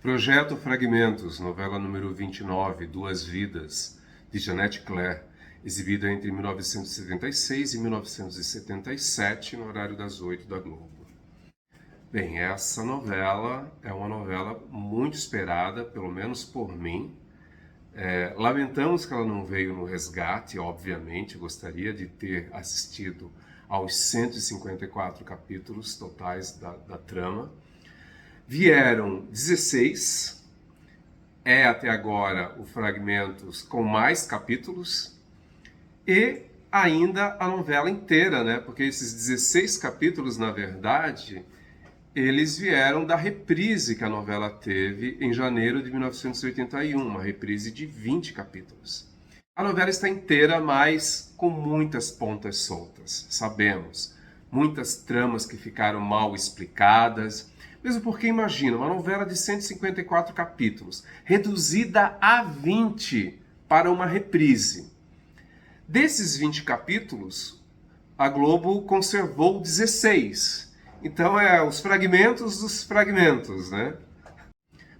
Projeto Fragmentos, novela número 29, Duas Vidas, de Jeanette Claire, exibida entre 1976 e 1977, no horário das 8 da Globo. Bem, essa novela é uma novela muito esperada, pelo menos por mim. Lamentamos que ela não veio no resgate, obviamente, gostaria de ter assistido aos 154 capítulos totais da trama. Vieram 16, até agora o Fragmentos com mais capítulos, e ainda a novela inteira, né? Porque esses 16 capítulos, na verdade, eles vieram da reprise que a novela teve em janeiro de 1981, uma reprise de 20 capítulos. A novela está inteira, mas com muitas pontas soltas, sabemos. Muitas tramas que ficaram mal explicadas. Mesmo porque, imagina, uma novela de 154 capítulos, reduzida a 20 para uma reprise. Desses 20 capítulos, a Globo conservou 16. Então, os fragmentos dos fragmentos, né?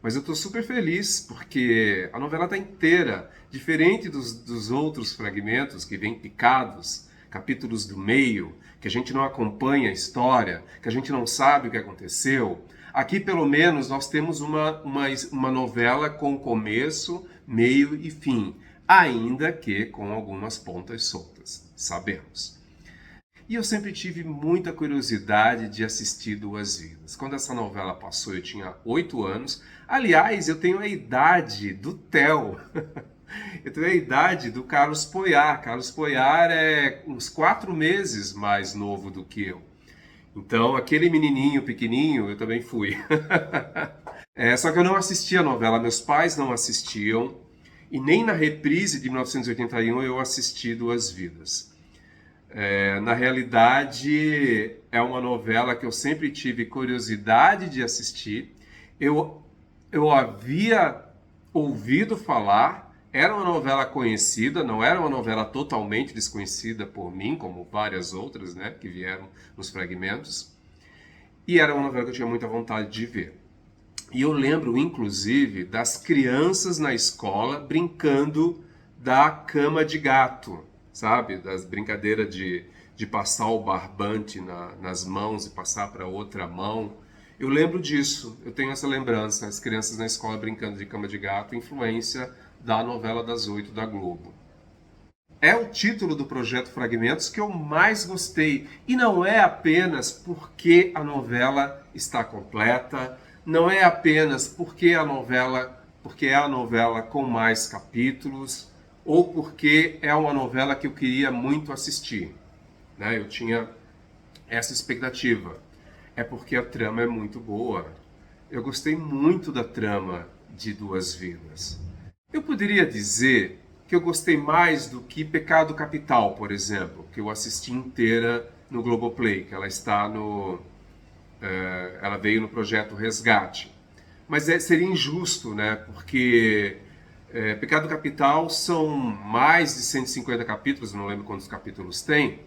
Mas eu estou super feliz porque a novela está inteira, diferente dos outros fragmentos que vêm picados, capítulos do meio, que a gente não acompanha a história, que a gente não sabe o que aconteceu. Aqui, pelo menos, nós temos uma novela com começo, meio e fim, ainda que com algumas pontas soltas, sabemos. E eu sempre tive muita curiosidade de assistir Duas Vidas. Quando essa novela passou, eu tinha 8 anos. Aliás, eu tenho a idade do Theo. Eu tenho a idade do Carlos Poyar. Carlos Poyar é uns 4 meses mais novo do que eu. Então, aquele menininho pequenininho, eu também fui. Só que eu não assistia a novela, meus pais não assistiam, e nem na reprise de 1981 eu assisti Duas Vidas. Na realidade, é uma novela que eu sempre tive curiosidade de assistir. Eu havia ouvido falar, era uma novela conhecida, não era uma novela totalmente desconhecida por mim, como várias outras, né, que vieram nos fragmentos. E era uma novela que eu tinha muita vontade de ver. E eu lembro, inclusive, das crianças na escola brincando da cama de gato, sabe? Das brincadeiras de passar o barbante nas mãos e passar para outra mão. Eu lembro disso, eu tenho essa lembrança, as crianças na escola brincando de cama de gato, influência da novela das 8 da Globo. É o título do projeto Fragmentos que eu mais gostei. E não é apenas porque a novela está completa, não é apenas porque é a novela com mais capítulos, ou porque é uma novela que eu queria muito assistir, né? Eu tinha essa expectativa. É porque a trama é muito boa. Eu gostei muito da trama de Duas Vidas. Eu poderia dizer que eu gostei mais do que Pecado Capital, por exemplo, que eu assisti inteira no Globoplay, que ela está ela veio no projeto Resgate. Mas seria injusto, né? Porque Pecado Capital são mais de 150 capítulos, não lembro quantos capítulos tem.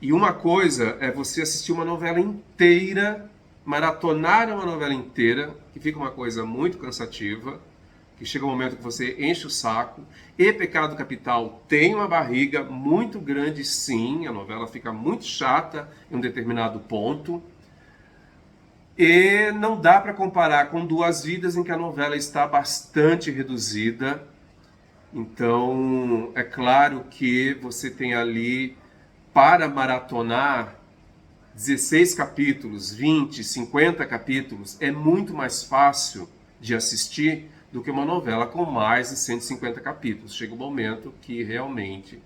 E uma coisa é você assistir uma novela inteira, maratonar uma novela inteira, que fica uma coisa muito cansativa, que chega um momento que você enche o saco. E Pecado Capital tem uma barriga muito grande, sim, a novela fica muito chata em um determinado ponto. E não dá para comparar com Duas Vidas, em que a novela está bastante reduzida. Então, é claro que você tem ali, para maratonar, 16 capítulos, 20, 50 capítulos, é muito mais fácil de assistir do que uma novela com mais de 150 capítulos. Chega um momento que realmente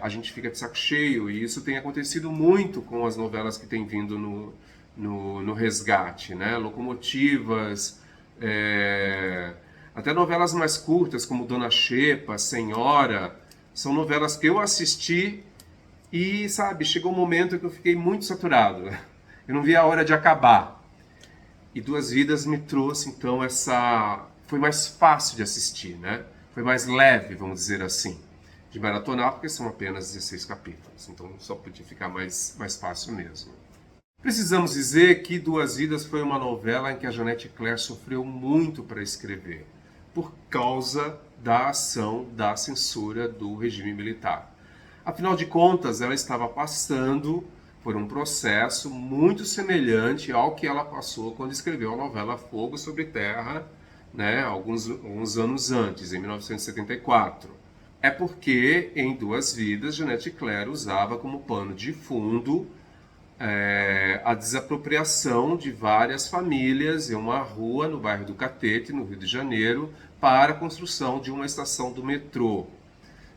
a gente fica de saco cheio, e isso tem acontecido muito com as novelas que têm vindo no resgate, né? Locomotivas, até novelas mais curtas como Dona Xepa, Senhora, são novelas que eu assisti e, sabe, chegou um momento que eu fiquei muito saturado. Eu não via a hora de acabar. E Duas Vidas me trouxe, então, foi mais fácil de assistir, né? Foi mais leve, vamos dizer assim, de maratonar, porque são apenas 16 capítulos. Então, só podia ficar mais fácil mesmo. Precisamos dizer que Duas Vidas foi uma novela em que a Jeanette Claire sofreu muito para escrever, por causa da ação da censura do regime militar. Afinal de contas, ela estava passando por um processo muito semelhante ao que ela passou quando escreveu a novela Fogo sobre Terra, né, alguns anos antes, em 1974. É porque, em Duas Vidas, Jeanette Claire usava como pano de fundo a desapropriação de várias famílias em uma rua no bairro do Catete, no Rio de Janeiro, para a construção de uma estação do metrô.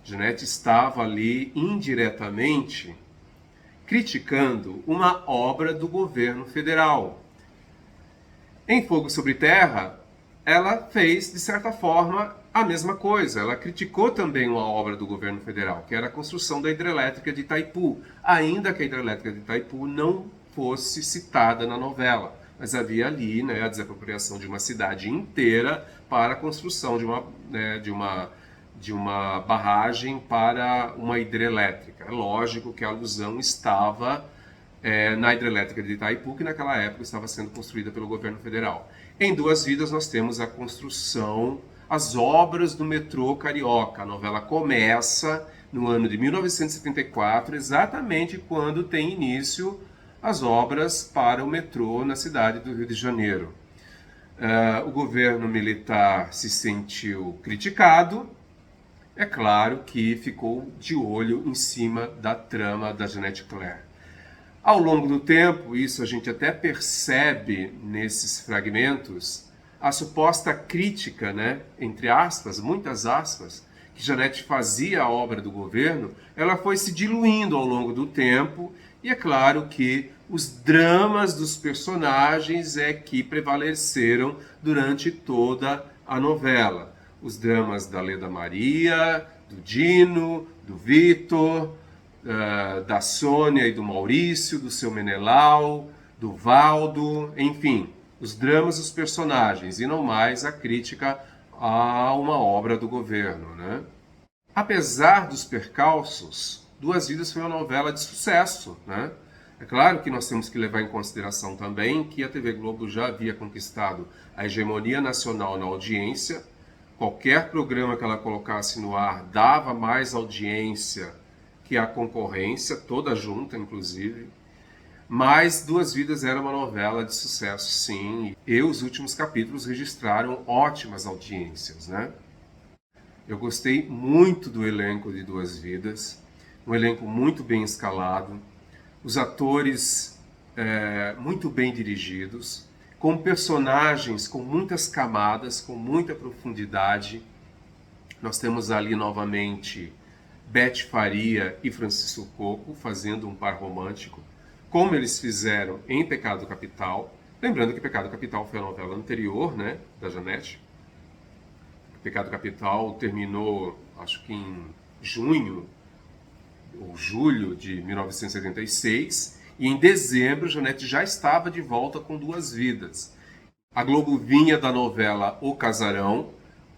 Jeanette estava ali indiretamente criticando uma obra do governo federal. Em Fogo sobre Terra, ela fez, de certa forma, a mesma coisa. Ela criticou também uma obra do governo federal, que era a construção da hidrelétrica de Itaipu, ainda que a hidrelétrica de Itaipu não fosse citada na novela. Mas havia ali, né, a desapropriação de uma cidade inteira para a construção de uma barragem para uma hidrelétrica. É lógico que a alusão estava na hidrelétrica de Itaipu, que naquela época estava sendo construída pelo governo federal. Em Duas Vidas nós temos a construção, as obras do metrô carioca. A novela começa no ano de 1974, exatamente quando tem início as obras para o metrô na cidade do Rio de Janeiro. O governo militar se sentiu criticado. É claro que ficou de olho em cima da trama da Jeanette Claire. Ao longo do tempo, isso a gente até percebe nesses fragmentos, a suposta crítica, né, entre aspas, muitas aspas, que Jeanette fazia à obra do governo, ela foi se diluindo ao longo do tempo, e é claro que os dramas dos personagens é que prevaleceram durante toda a novela. Os dramas da Leda Maria, do Dino, do Vitor, da Sônia e do Maurício, do seu Menelau, do Valdo, enfim, os dramas dos personagens e não mais a crítica a uma obra do governo, né? Apesar dos percalços, Duas Vidas foi uma novela de sucesso, né? É claro que nós temos que levar em consideração também que a TV Globo já havia conquistado a hegemonia nacional na audiência. Qualquer programa que ela colocasse no ar dava mais audiência que a concorrência, toda junta, inclusive. Mas Duas Vidas era uma novela de sucesso, sim. E os últimos capítulos registraram ótimas audiências, né? Eu gostei muito do elenco de Duas Vidas. Um elenco muito bem escalado. Os atores muito bem dirigidos. Com personagens com muitas camadas, com muita profundidade. Nós temos ali novamente Beth Faria e Francisco Coco fazendo um par romântico, como eles fizeram em Pecado Capital. Lembrando que Pecado Capital foi a novela anterior, né, da Jeanette. Pecado Capital terminou, acho que em junho ou julho de 1976, e em dezembro Jeanette já estava de volta com Duas Vidas. A Globo vinha da novela O Casarão,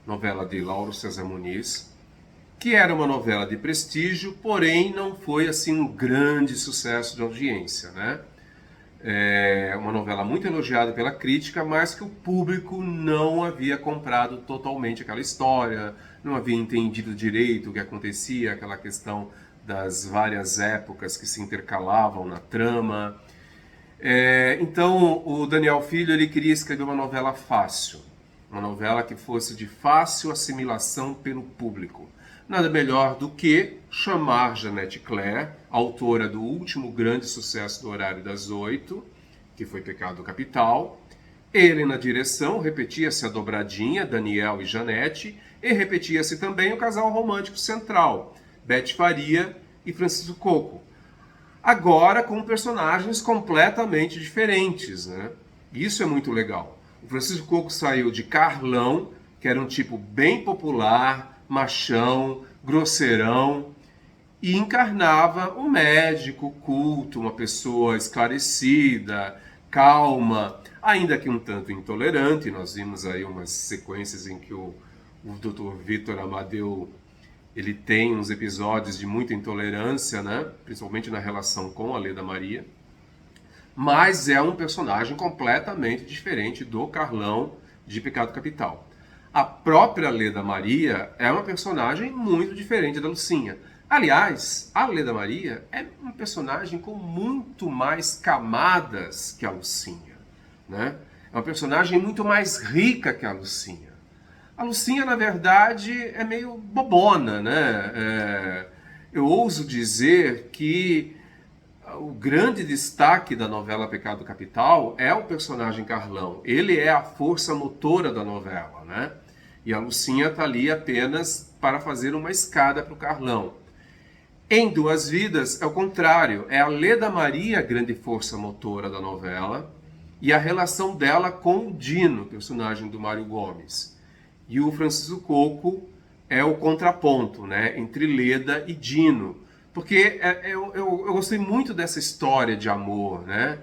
novela de Lauro César Muniz, que era uma novela de prestígio, porém não foi assim um grande sucesso de audiência, né? É uma novela muito elogiada pela crítica, mas que o público não havia comprado totalmente aquela história, não havia entendido direito o que acontecia, aquela questão das várias épocas que se intercalavam na trama. Então o Daniel Filho ele queria escrever uma novela fácil, uma novela que fosse de fácil assimilação pelo público. Nada melhor do que chamar Jeanette Claire, autora do último grande sucesso do Horário das 8, que foi Pecado Capital. Ele na direção, repetia-se a dobradinha, Daniel e Jeanette, e repetia-se também o casal romântico central, Beth Faria e Francisco Coco. Agora com personagens completamente diferentes, né? Isso é muito legal. O Francisco Coco saiu de Carlão, que era um tipo bem popular, machão, grosseirão, e encarnava um médico culto, uma pessoa esclarecida, calma, ainda que um tanto intolerante. Nós vimos aí umas sequências em que o Dr. Vitor Amadeu ele tem uns episódios de muita intolerância, né? Principalmente na relação com a Leda Maria. mas é um personagem completamente diferente do Carlão de Pecado Capital. A própria Leda Maria é uma personagem muito diferente da Lucinha. Aliás, a Leda Maria é um personagem com muito mais camadas que a Lucinha, né? É uma personagem muito mais rica que a Lucinha. A Lucinha, na verdade, é meio bobona, né? Eu ouso dizer que o grande destaque da novela Pecado Capital é o personagem Carlão. Ele é a força motora da novela, né? E a Lucinha está ali apenas para fazer uma escada para o Carlão. Em Duas Vidas é o contrário, é a Leda Maria a grande força motora da novela e a relação dela com o Dino, personagem do Mário Gomes. E o Francisco Coco é o contraponto, né, entre Leda e Dino. Porque eu gostei muito dessa história de amor, né?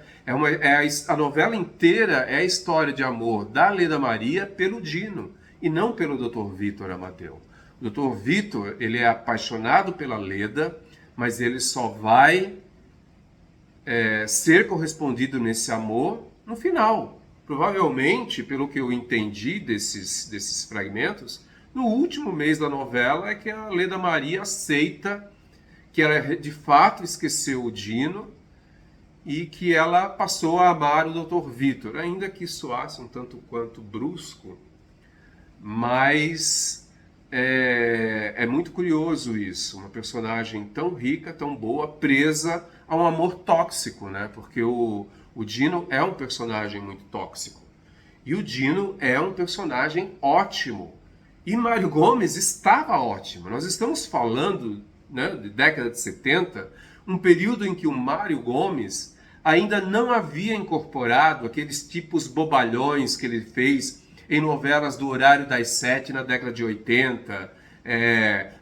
A novela inteira é a história de amor da Leda Maria pelo Dino e não pelo Dr. Vitor Amadeu. O Dr. Vitor, ele é apaixonado pela Leda, mas ele só vai ser correspondido nesse amor no final. Provavelmente, pelo que eu entendi desses fragmentos, no último mês da novela é que a Leda Maria aceita que ela de fato esqueceu o Dino e que ela passou a amar o Dr. Vitor, ainda que soasse um tanto quanto brusco, mas é muito curioso isso, uma personagem tão rica, tão boa, presa a um amor tóxico, né? Porque o Dino é um personagem muito tóxico. E o Dino é um personagem ótimo. E Mário Gomes estava ótimo. Nós estamos falando, né, de década de 70, um período em que o Mário Gomes ainda não havia incorporado aqueles tipos bobalhões que ele fez em novelas do horário das 7 na década de 80,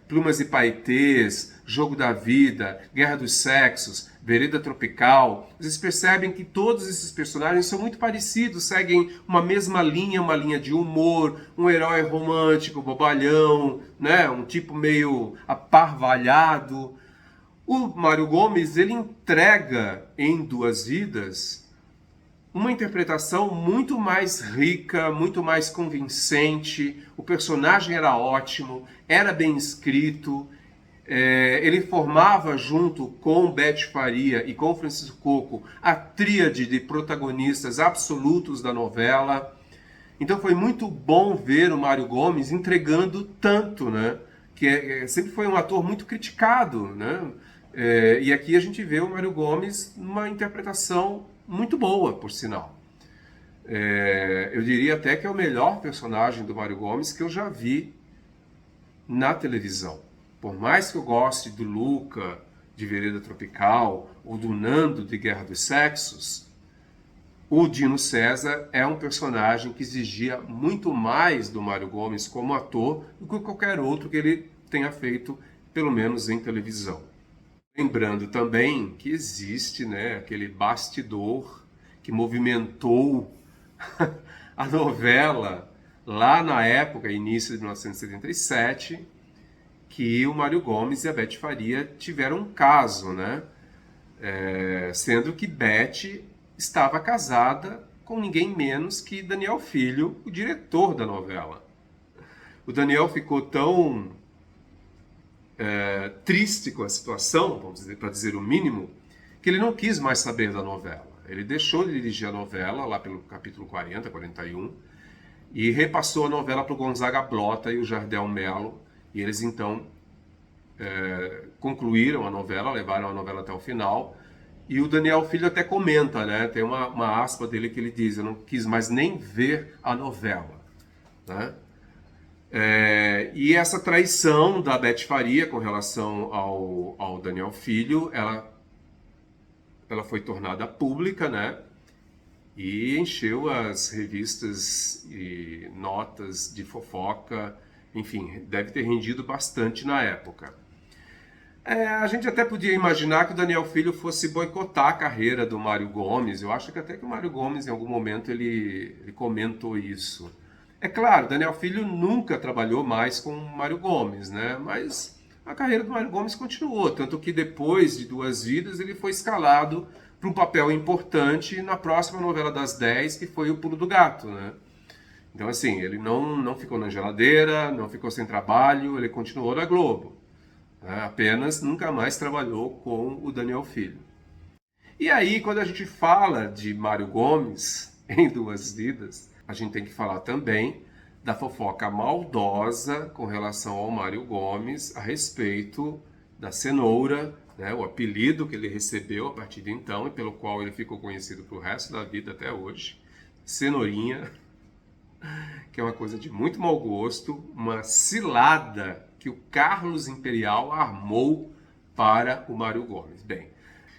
Plumas e Paetês, Jogo da Vida, Guerra dos Sexos, Vereda Tropical. Vocês percebem que todos esses personagens são muito parecidos, seguem uma linha de humor, um herói romântico, bobalhão, né? Um tipo meio aparvalhado. O Mário Gomes, ele entrega em Duas Vidas uma interpretação muito mais rica, muito mais convincente. O personagem era ótimo, era bem escrito. Ele formava, junto com Bete Faria e com Francisco Coco, a tríade de protagonistas absolutos da novela. Então foi muito bom ver o Mário Gomes entregando tanto, né? Que sempre foi um ator muito criticado, né? E aqui a gente vê o Mário Gomes numa interpretação muito boa, por sinal. Eu diria até que é o melhor personagem do Mário Gomes que eu já vi na televisão. Por mais que eu goste do Luca, de Vereda Tropical, ou do Nando, de Guerra dos Sexos, o Dino César é um personagem que exigia muito mais do Mário Gomes como ator do que qualquer outro que ele tenha feito, pelo menos em televisão. Lembrando também que existe, né, aquele bastidor que movimentou a novela lá na época, início de 1977, que o Mário Gomes e a Bete Faria tiveram um caso, né? Sendo que Bete estava casada com ninguém menos que Daniel Filho, o diretor da novela. O Daniel ficou tão triste com a situação, vamos dizer, para dizer o mínimo, que ele não quis mais saber da novela. Ele deixou de dirigir a novela lá pelo capítulo 40, 41 e repassou a novela para o Gonzaga Blota e o Jardel Melo, e eles então concluíram a novela, levaram a novela até o final. E o Daniel Filho até comenta, né? Tem uma aspa dele que ele diz: eu não quis mais nem ver a novela, né? E essa traição da Bete Faria com relação ao Daniel Filho, ela foi tornada pública, né? E encheu as revistas e notas de fofoca, enfim, deve ter rendido bastante na época. A gente até podia imaginar que o Daniel Filho fosse boicotar a carreira do Mário Gomes. Eu acho que até que o Mário Gomes, em algum momento, ele comentou isso. É claro, Daniel Filho nunca trabalhou mais com o Mário Gomes, né? Mas a carreira do Mário Gomes continuou, tanto que depois de Duas Vidas ele foi escalado para um papel importante na próxima novela das 10, que foi O Pulo do Gato, né? Então, assim, ele não ficou na geladeira, não ficou sem trabalho, ele continuou na Globo, né? Apenas nunca mais trabalhou com o Daniel Filho. E aí, quando a gente fala de Mário Gomes em Duas Vidas, a gente tem que falar também da fofoca maldosa com relação ao Mário Gomes a respeito da cenoura, né, o apelido que ele recebeu a partir de então e pelo qual ele ficou conhecido para o resto da vida até hoje, Cenourinha, que é uma coisa de muito mau gosto, uma cilada que o Carlos Imperial armou para o Mário Gomes. Bem,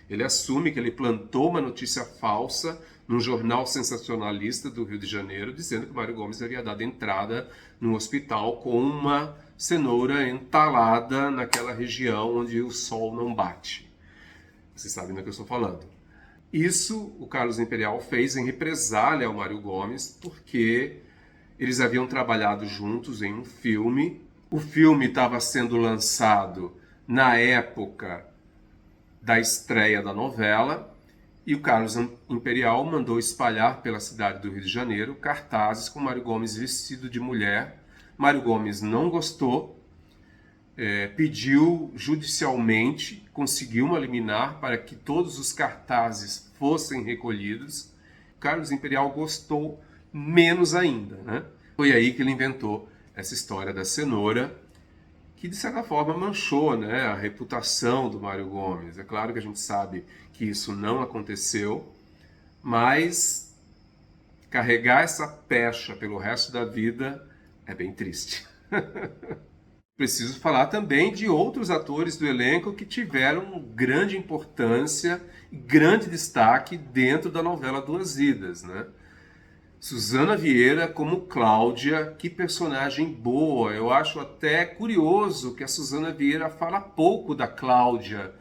ele assume que ele plantou uma notícia falsa num jornal sensacionalista do Rio de Janeiro, dizendo que o Mário Gomes havia dado entrada no hospital com uma cenoura entalada naquela região onde o sol não bate. Vocês sabem do que eu estou falando. Isso o Carlos Imperial fez em represália ao Mário Gomes, porque eles haviam trabalhado juntos em um filme. O filme estava sendo lançado na época da estreia da novela, e o Carlos Imperial mandou espalhar pela cidade do Rio de Janeiro cartazes com Mário Gomes vestido de mulher. Mário Gomes não gostou, pediu judicialmente, conseguiu uma liminar para que todos os cartazes fossem recolhidos. Carlos Imperial gostou menos ainda, né? Foi aí que ele inventou essa história da cenoura, que de certa forma manchou, né, a reputação do Mário Gomes. É claro que a gente sabe que isso não aconteceu, mas carregar essa pecha pelo resto da vida é bem triste. Preciso falar também de outros atores do elenco que tiveram grande importância e grande destaque dentro da novela Duas Vidas, né? Susana Vieira como Cláudia, que personagem boa. Eu acho até curioso que a Susana Vieira fala pouco da Cláudia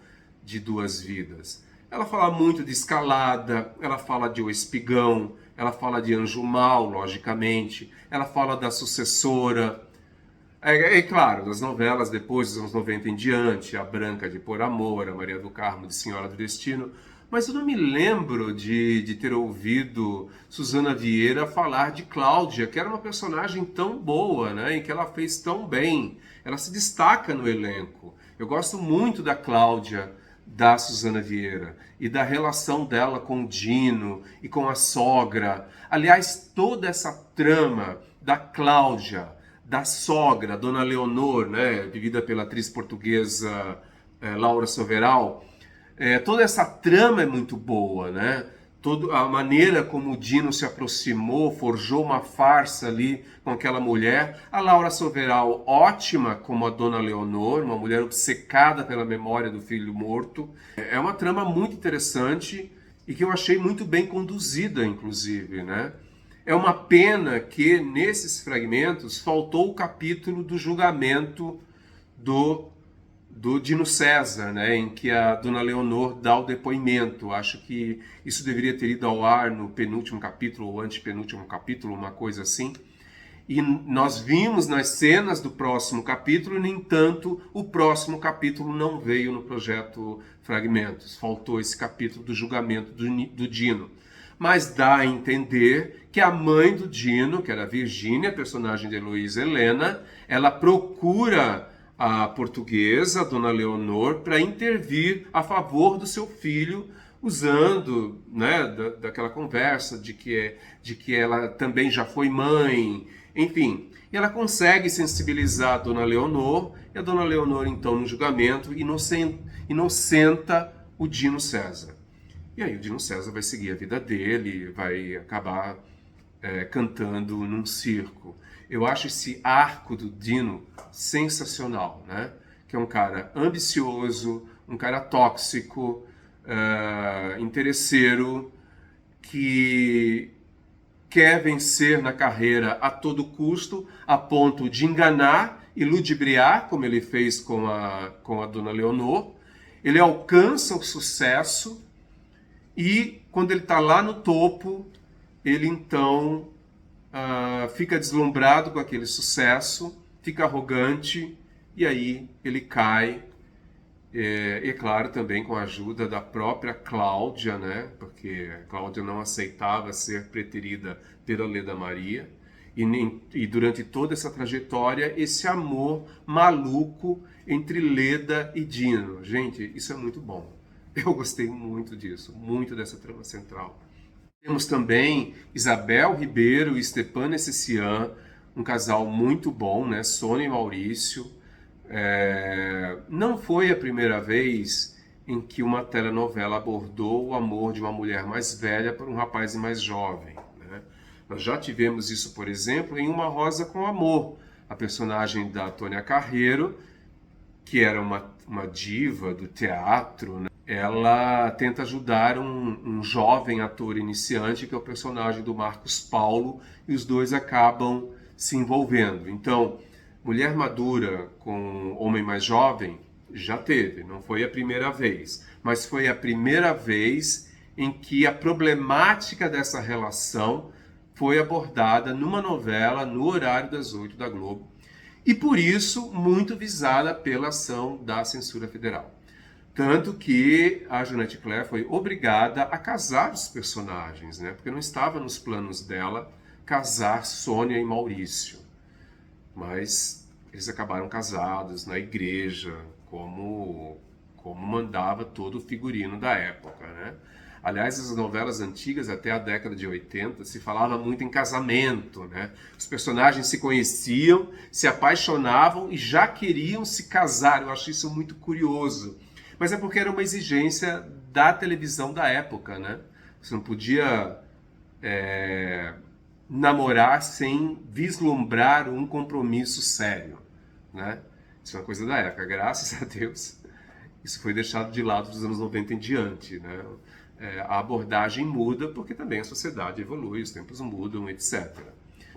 de Duas Vidas. Ela fala muito de Escalada, ela fala de O Espigão, ela fala de Anjo Mal, logicamente, ela fala da sucessora. É claro, das novelas depois dos anos 90 em diante, a Branca de Por Amor, a Maria do Carmo de Senhora do Destino, mas eu não me lembro de ter ouvido Susana Vieira falar de Cláudia, que era uma personagem tão boa, né, em que ela fez tão bem. Ela se destaca no elenco. Eu gosto muito da Cláudia, da Susana Vieira, e da relação dela com o Dino e com a sogra. Aliás, toda essa trama da Cláudia, da sogra, Dona Leonor, né, vivida pela atriz portuguesa Laura Soveral, toda essa trama é muito boa, né? Toda a maneira como o Dino se aproximou, forjou uma farsa ali com aquela mulher. A Laura Soveral, ótima como a Dona Leonor, uma mulher obcecada pela memória do filho morto. É uma trama muito interessante e que eu achei muito bem conduzida, inclusive, né? É uma pena que nesses fragmentos faltou o capítulo do julgamento do Dino César, né, em que a Dona Leonor dá o depoimento. Acho que isso deveria ter ido ao ar no penúltimo capítulo ou antepenúltimo capítulo, uma coisa assim. E nós vimos nas cenas do próximo capítulo, no entanto, o próximo capítulo não veio no projeto Fragmentos. Faltou esse capítulo do julgamento do Dino. Mas dá a entender que a mãe do Dino, que era a Virgínia, personagem de Heloísa Helena, ela procura a portuguesa, a Dona Leonor, para intervir a favor do seu filho, usando, né, daquela conversa de que ela também já foi mãe, enfim. E ela consegue sensibilizar a Dona Leonor, e a Dona Leonor, então, no julgamento, inocenta o Dino César. E aí o Dino César vai seguir a vida dele, vai acabar cantando num circo. Eu acho esse arco do Dino sensacional, né? Que é um cara ambicioso, um cara tóxico, interesseiro, que quer vencer na carreira a todo custo, a ponto de enganar e ludibriar, como ele fez com a Dona Leonor. Ele alcança o sucesso e, quando ele está lá no topo, ele então fica deslumbrado com aquele sucesso, fica arrogante, e aí ele cai E claro, também com a ajuda da própria Cláudia, né? Porque a Cláudia não aceitava ser preterida pela Leda Maria. E durante toda essa trajetória, esse amor maluco entre Leda e Dino. Gente, isso é muito bom. Eu gostei muito disso, muito dessa trama central. Temos também Isabel Ribeiro e Stepan Essessian, um casal muito bom, né? Sônia e Maurício. Não foi a primeira vez em que uma telenovela abordou o amor de uma mulher mais velha por um rapaz mais jovem, né? Nós já tivemos isso, por exemplo, em Uma Rosa com Amor. A personagem da Tônia Carreiro, que era uma diva do teatro, né? Ela tenta ajudar um jovem ator iniciante, que é o personagem do Marcos Paulo, e os dois acabam se envolvendo. Então, mulher madura com homem mais jovem já teve, não foi a primeira vez, mas foi a primeira vez em que a problemática dessa relação foi abordada numa novela no horário das 8 da Globo, e por isso muito visada pela ação da censura federal. Tanto que a Janete Claire foi obrigada a casar os personagens, né? Porque não estava nos planos dela casar Sônia e Maurício. Mas eles acabaram casados na igreja, como mandava todo o figurino da época, né? Aliás, as novelas antigas, até a década de 80, se falava muito em casamento, né? Os personagens se conheciam, se apaixonavam e já queriam se casar. Eu acho isso muito curioso. Mas é porque era uma exigência da televisão da época, né? Você não podia namorar sem vislumbrar um compromisso sério, né? Isso é uma coisa da época. Graças a Deus, isso foi deixado de lado dos anos 90 em diante, né? A abordagem muda porque também a sociedade evolui, os tempos mudam, etc.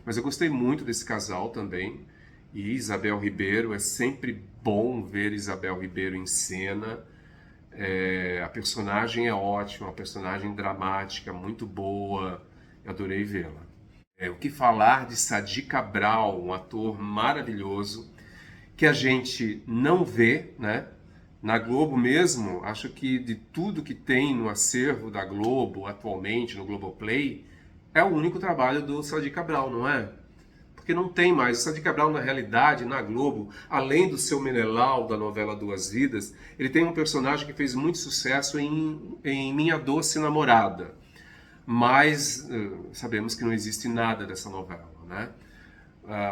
Mas eu gostei muito desse casal também. E Isabel Ribeiro, é sempre bom ver Isabel Ribeiro em cena. A personagem é ótima, uma personagem dramática, muito boa. Eu adorei vê-la. O que falar de Sadi Cabral, um ator maravilhoso, que a gente não vê, né? Na Globo mesmo, acho que de tudo que tem no acervo da Globo atualmente, no Globoplay, é o único trabalho do Sadi Cabral, não é? Porque não tem mais. O Sadi Cabral, na realidade, na Globo, além do seu Menelau, da novela Duas Vidas, ele tem um personagem que fez muito sucesso em Minha Doce Namorada. Mas sabemos que não existe nada dessa novela, né?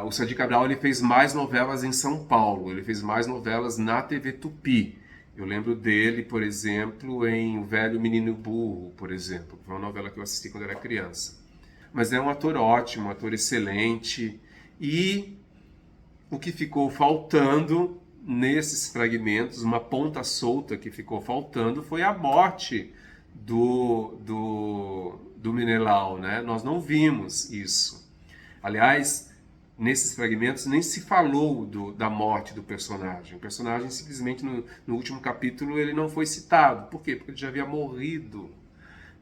O Sadi Cabral, ele fez mais novelas em São Paulo, ele fez mais novelas na TV Tupi. Eu lembro dele, por exemplo, em O Velho Menino Burro, por exemplo, que foi uma novela que eu assisti quando era criança. Mas é um ator ótimo, um ator excelente. E o que ficou faltando nesses fragmentos, uma ponta solta que ficou faltando, foi a morte do Menelau, né? Nós não vimos isso. Aliás, nesses fragmentos nem se falou da morte do personagem. O personagem simplesmente no último capítulo ele não foi citado. Por quê? Porque ele já havia morrido,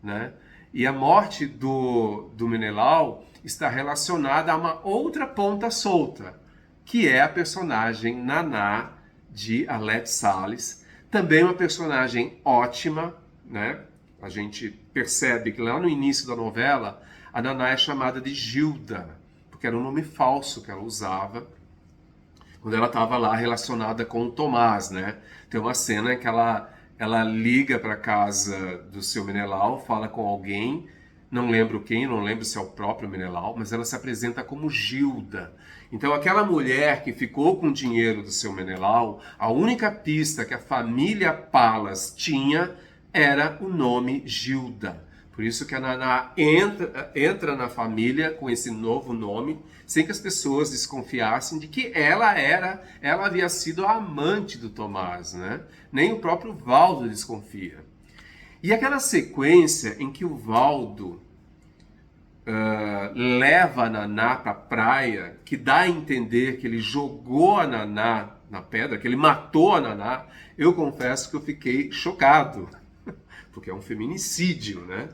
né? E a morte do Menelau está relacionada a uma outra ponta solta, que é a personagem Naná de Arlete Salles. Também uma personagem ótima, né? A gente percebe que lá no início da novela a Naná é chamada de Gilda, que era um nome falso que ela usava quando ela estava lá relacionada com o Tomás, né? Tem uma cena em que ela liga para a casa do seu Menelau, fala com alguém, não lembro quem, não lembro se é o próprio Menelau, mas ela se apresenta como Gilda. Então aquela mulher que ficou com o dinheiro do seu Menelau, a única pista que a família Palas tinha era o nome Gilda. Por isso que a Naná entra na família com esse novo nome, sem que as pessoas desconfiassem de que ela havia sido a amante do Tomás, né? Nem o próprio Valdo desconfia. E aquela sequência em que o Valdo leva a Naná para a praia, que dá a entender que ele jogou a Naná na pedra, que ele matou a Naná, eu confesso que eu fiquei chocado, porque é um feminicídio, né?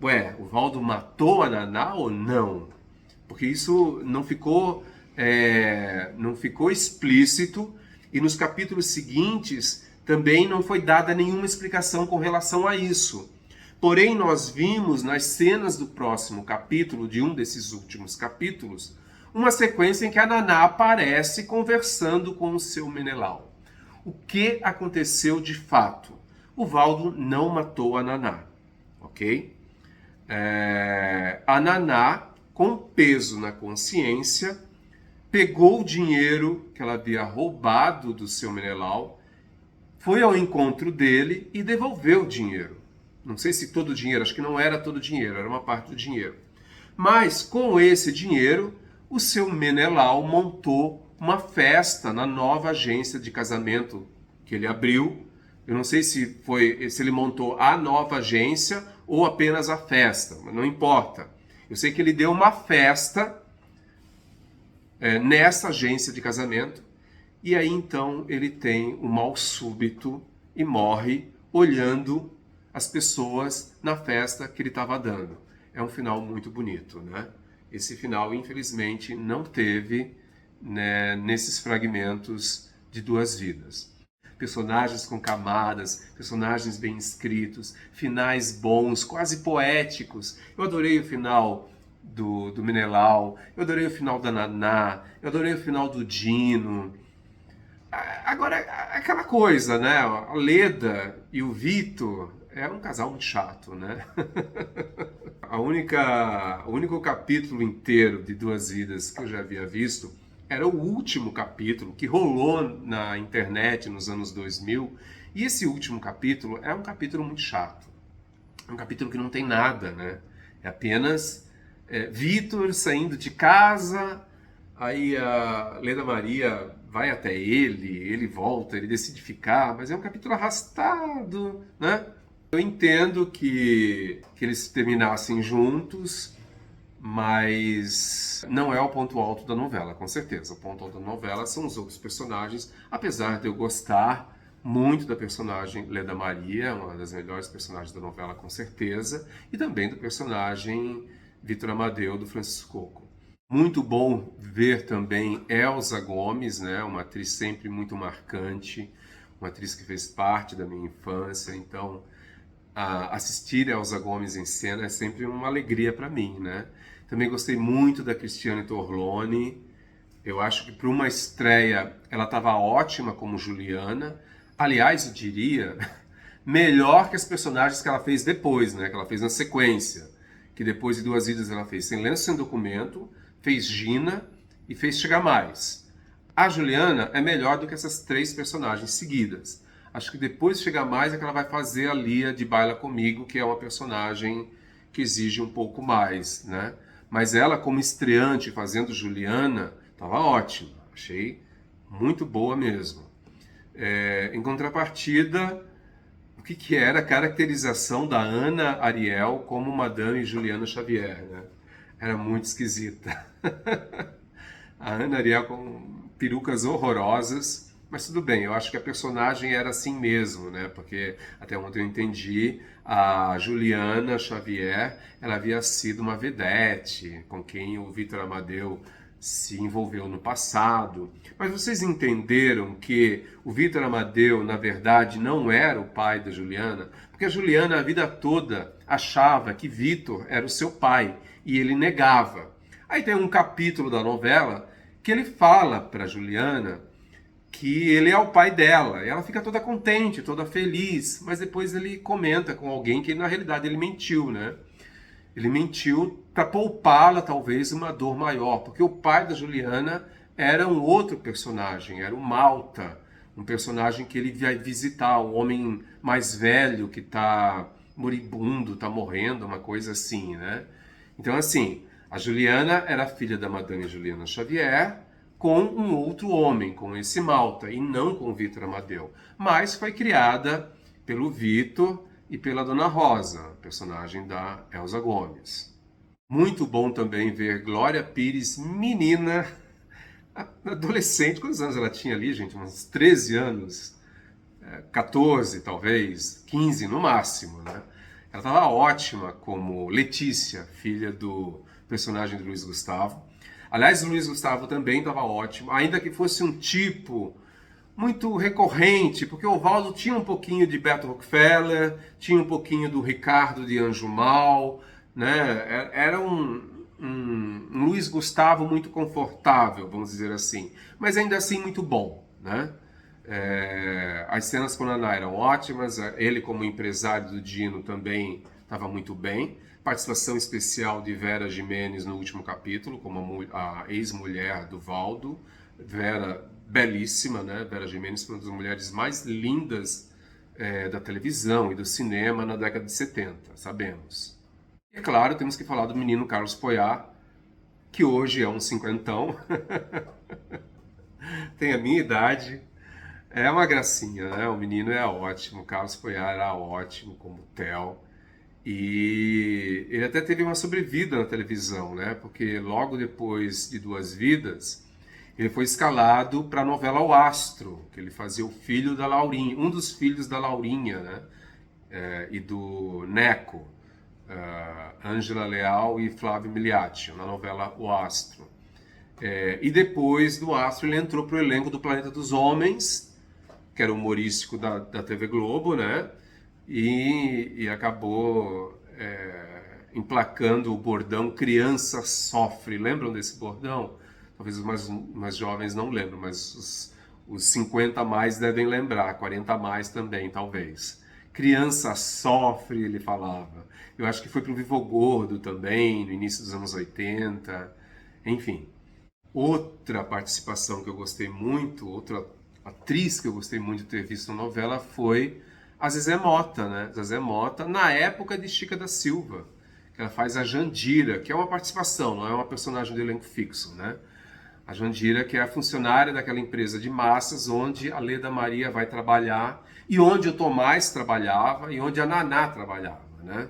Ué, o Valdo matou a Naná ou não? Porque isso não ficou explícito, e nos capítulos seguintes Também não foi dada nenhuma explicação com relação a isso. Porém, nós vimos nas cenas do próximo capítulo, de um desses últimos capítulos, uma sequência em que a Naná aparece conversando com o seu Menelau. O que aconteceu de fato? O Valdo não matou a Naná, ok? A Naná, com peso na consciência, pegou o dinheiro que ela havia roubado do seu Menelau, foi ao encontro dele e devolveu o dinheiro. Não sei se todo o dinheiro, acho que não era todo o dinheiro, era uma parte do dinheiro. Mas com esse dinheiro, o seu Menelau montou uma festa na nova agência de casamento que ele abriu. Eu não sei se ele montou a nova agência ou apenas a festa, mas não importa. Eu sei que ele deu uma festa nessa agência de casamento, e aí então ele tem um mal súbito e morre olhando as pessoas na festa que ele estava dando. É um final muito bonito, né? Esse final, infelizmente, não teve, né, nesses fragmentos de Duas Vidas. Personagens com camadas, personagens bem escritos, finais bons, quase poéticos. Eu adorei o final do Menelau, eu adorei o final da Naná, eu adorei o final do Dino. Agora, aquela coisa, né? A Leda e o Vitor é um casal muito chato, né? O único capítulo inteiro de Duas Vidas que eu já havia visto era o último capítulo que rolou na internet nos anos 2000. E esse último capítulo é um capítulo muito chato. É um capítulo que não tem nada, né? É apenas Vitor saindo de casa, aí a Leda Maria vai até ele volta, ele decide ficar, mas é um capítulo arrastado, né? Eu entendo que eles terminassem juntos, mas não é o ponto alto da novela, com certeza. O ponto alto da novela são os outros personagens, apesar de eu gostar muito da personagem Leda Maria, uma das melhores personagens da novela, com certeza, e também do personagem Vitor Amadeu, do Francisco Coco. Muito bom ver também Elza Gomes, né? Uma atriz sempre muito marcante, uma atriz que fez parte da minha infância, então assistir Elza Gomes em cena é sempre uma alegria para mim, né? Também gostei muito da Cristiane Torlone. Eu acho que para uma estreia ela estava ótima como Juliana. Aliás, eu diria melhor que as personagens que ela fez depois, né? Que ela fez na sequência. Que depois de Duas Vidas ela fez Sem Lenço, Sem Documento, fez Gina e fez Chega Mais. A Juliana é melhor do que essas três personagens seguidas. Acho que depois de Chega Mais é que ela vai fazer a Lia de Baila Comigo, que é uma personagem que exige um pouco mais, né? Mas ela, como estreante fazendo Juliana, estava ótima. Achei muito boa mesmo. Em contrapartida, o que era a caracterização da Ana Ariel como Madame Juliana Xavier, né? Era muito esquisita. A Ana Ariel com perucas horrorosas, mas tudo bem, eu acho que a personagem era assim mesmo, né? Porque até onde eu entendi, a Juliana Xavier, ela havia sido uma vedete com quem o Vitor Amadeu se envolveu no passado. Mas vocês entenderam que o Vitor Amadeu, na verdade, não era o pai da Juliana? Porque a Juliana, a vida toda, achava que Vitor era o seu pai e ele negava. Aí tem um capítulo da novela que ele fala para Juliana que ele é o pai dela. E ela fica toda contente, toda feliz, mas depois ele comenta com alguém que na realidade ele mentiu, né? Ele mentiu para poupá-la talvez uma dor maior, porque o pai da Juliana era um outro personagem, era o Malta, um personagem que ele vai visitar, um homem mais velho que está moribundo, está morrendo, uma coisa assim, né? Então assim, a Juliana era filha da Madame Juliana Xavier, com um outro homem, com esse Malta, e não com o Vitor Amadeu. Mas foi criada pelo Vitor e pela Dona Rosa, personagem da Elza Gomes. Muito bom também ver Glória Pires, menina, adolescente. Quantos anos ela tinha ali, gente? Uns 13 anos, 14 talvez, 15 no máximo, né? Ela estava ótima como Letícia, filha do personagem de Luiz Gustavo. Aliás, o Luiz Gustavo também estava ótimo, ainda que fosse um tipo muito recorrente, porque o Valdo tinha um pouquinho de Beto Rockefeller, tinha um pouquinho do Ricardo de Anjo Mal, né? Era um Luiz Gustavo muito confortável, vamos dizer assim, mas ainda assim muito bom, né? As cenas com Naná eram ótimas, ele como empresário do Dino também estava muito bem. Participação especial de Vera Giménez no último capítulo, como a ex-mulher do Valdo. Vera, belíssima, né? Vera Giménez foi uma das mulheres mais lindas da televisão e do cinema na década de 70, sabemos. E é claro, temos que falar do menino Carlos Poyar, que hoje é um cinquentão, tem a minha idade, é uma gracinha, né? O menino é ótimo, o Carlos Poyar era ótimo como Theo. E ele até teve uma sobrevida na televisão, né? Porque logo depois de Duas Vidas, ele foi escalado para a novela O Astro, que ele fazia o filho da Laurinha, um dos filhos da Laurinha, né? E do Neco, Ângela Leal e Flávio Miliaccio, na novela O Astro. E depois do Astro ele entrou para o elenco do Planeta dos Homens, que era humorístico da TV Globo, né? E acabou emplacando o bordão Criança Sofre. Lembram desse bordão? Talvez os mais jovens não lembram, mas os 50 a mais devem lembrar, 40 a mais também, talvez. Criança Sofre, ele falava. Eu acho que foi para o Vivo Gordo também, no início dos anos 80. Enfim, outra participação que eu gostei muito, outra atriz que eu gostei muito de ter visto na novela foi a Zezé Mota, né? Zezé Mota, na época de Chica da Silva, que ela faz a Jandira, que é uma participação, não é uma personagem do elenco fixo, né? A Jandira, que é a funcionária daquela empresa de massas onde a Leda Maria vai trabalhar e onde o Tomás trabalhava e onde a Naná trabalhava, né?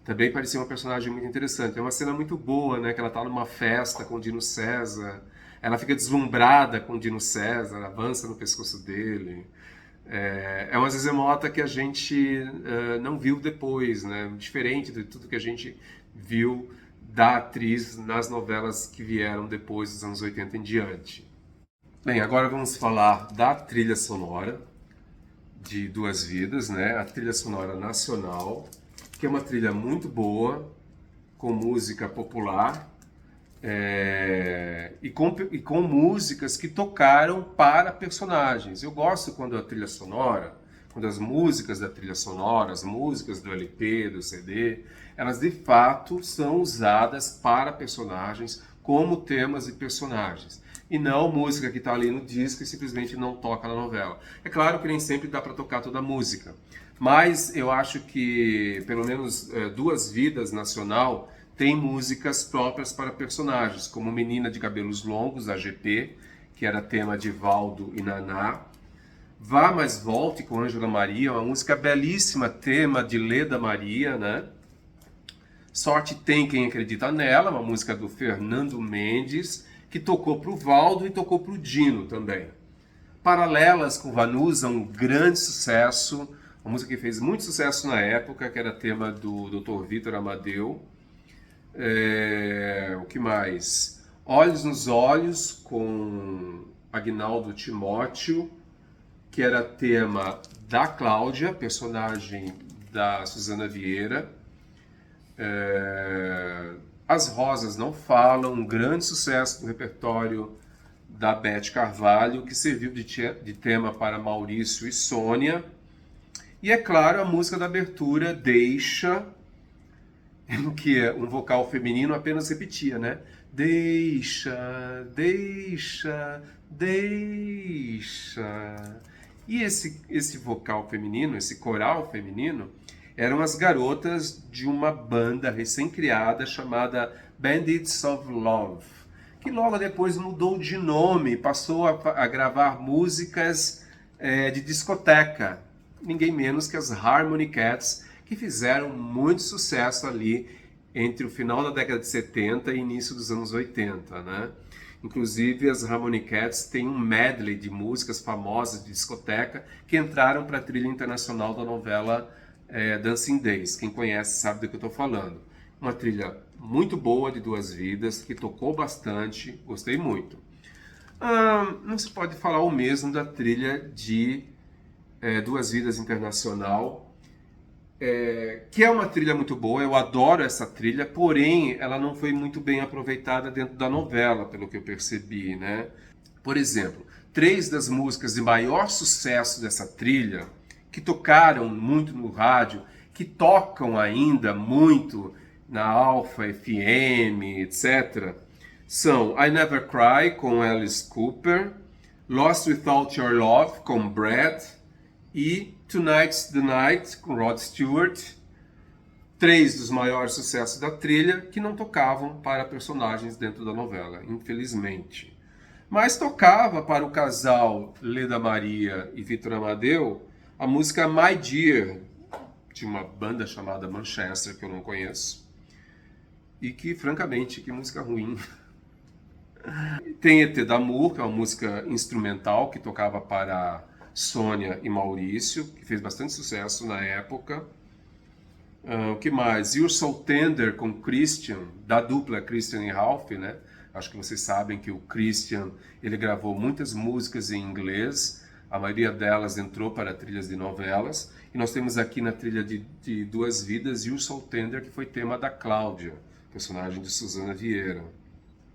Também parecia uma personagem muito interessante. É uma cena muito boa, né? Que ela está numa festa com o Dino César, ela fica deslumbrada com o Dino César, avança no pescoço dele. É uma Zezé Mota que a gente não viu depois, né? Diferente de tudo que a gente viu da atriz nas novelas que vieram depois dos anos 80 em diante. Bem, agora vamos falar da trilha sonora de Duas Vidas, né? A trilha sonora nacional, que é uma trilha muito boa, com música popular, e com músicas que tocaram para personagens. Eu gosto quando a trilha sonora, quando as músicas da trilha sonora, as músicas do LP, do CD, elas de fato são usadas para personagens como temas de personagens. E não música que está ali no disco e simplesmente não toca na novela. É claro que nem sempre dá para tocar toda a música, mas eu acho que pelo menos Duas Vidas nacional tem músicas próprias para personagens, como Menina de Cabelos Longos, da GP, que era tema de Valdo e Naná. Vá, Mas Volte, com Ângela Maria, uma música belíssima, tema de Leda Maria, né? Sorte Tem Quem Acredita Nela, uma música do Fernando Mendes, que tocou para o Valdo e tocou para o Dino também. Paralelas com Vanusa, um grande sucesso, uma música que fez muito sucesso na época, que era tema do Dr. Vitor Amadeu. O que mais? Olhos nos Olhos, com Agnaldo Timóteo, que era tema da Cláudia, personagem da Suzana Vieira. As Rosas Não Falam, um grande sucesso do repertório da Beth Carvalho, que serviu de tema para Maurício e Sônia. E é claro, a música da abertura, Deixa, em que um vocal feminino apenas repetia, né? Deixa, deixa, deixa. E esse vocal feminino, esse coral feminino, eram as garotas de uma banda recém-criada chamada Bandits of Love, que logo depois mudou de nome, passou a gravar músicas de discoteca, ninguém menos que as Harmony Cats, que fizeram muito sucesso ali entre o final da década de 70 e início dos anos 80, né? Inclusive, as Harmony Cats têm um medley de músicas famosas de discoteca que entraram para a trilha internacional da novela Dancing Days. Quem conhece sabe do que eu estou falando. Uma trilha muito boa de Duas Vidas, que tocou bastante, gostei muito. Não se pode falar o mesmo da trilha de Duas Vidas Internacional, que é uma trilha muito boa, eu adoro essa trilha, porém ela não foi muito bem aproveitada dentro da novela, pelo que eu percebi, né? Por exemplo, 3 das músicas de maior sucesso dessa trilha, que tocaram muito no rádio, que tocam ainda muito na Alpha FM, etc., são I Never Cry, com Alice Cooper, Lost Without Your Love, com Brad, e Tonight's the Night, com Rod Stewart, 3 dos maiores sucessos da trilha que não tocavam para personagens dentro da novela, infelizmente. Mas tocava para o casal Leda Maria e Vitor Amadeu a música My Dear, de uma banda chamada Manchester, que eu não conheço, e que, francamente, que música ruim. Tem E.T. d'Amour, que é uma música instrumental que tocava para Sônia e Maurício, que fez bastante sucesso na época. O que mais? You're So Tender, com Christian, da dupla Christian e Ralph, né? Acho que vocês sabem que o Christian, ele gravou muitas músicas em inglês, a maioria delas entrou para trilhas de novelas, e nós temos aqui na trilha de Duas Vidas, You're So Tender, que foi tema da Cláudia, personagem de Susana Vieira.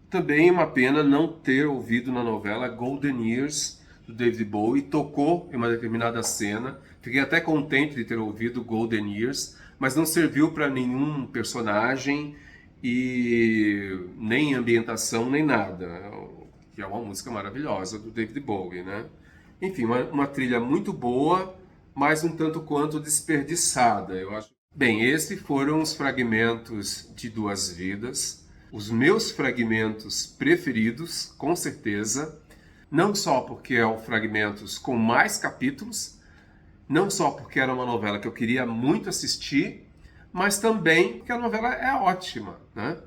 Também uma pena não ter ouvido na novela Golden Years, do David Bowie, tocou em uma determinada cena, fiquei até contente de ter ouvido Golden Years, mas não serviu para nenhum personagem e nem ambientação, nem nada, que é uma música maravilhosa do David Bowie, né? Enfim, uma trilha muito boa, mas um tanto quanto desperdiçada, eu acho. Bem, esses foram os fragmentos de Duas Vidas, os meus fragmentos preferidos, com certeza, não só porque é o fragmentos com mais capítulos, não só porque era uma novela que eu queria muito assistir, mas também porque a novela é ótima, né?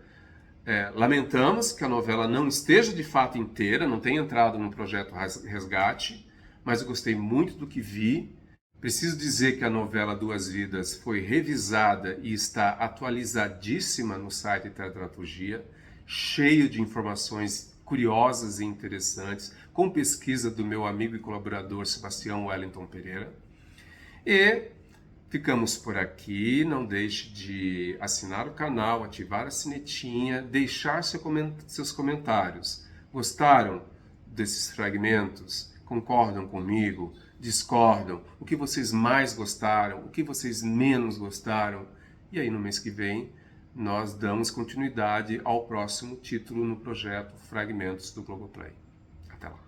Lamentamos que a novela não esteja de fato inteira, não tenha entrado no projeto Resgate, mas eu gostei muito do que vi. Preciso dizer que a novela Duas Vidas foi revisada e está atualizadíssima no site Tetramaturgia, cheio de informações curiosas e interessantes, com pesquisa do meu amigo e colaborador Sebastião Wellington Pereira. E ficamos por aqui. Não deixe de assinar o canal, ativar a sinetinha, deixar seus comentários. Gostaram desses fragmentos? Concordam comigo? Discordam? O que vocês mais gostaram? O que vocês menos gostaram? E aí no mês que vem nós damos continuidade ao próximo título no projeto Fragmentos do Globoplay. Até lá!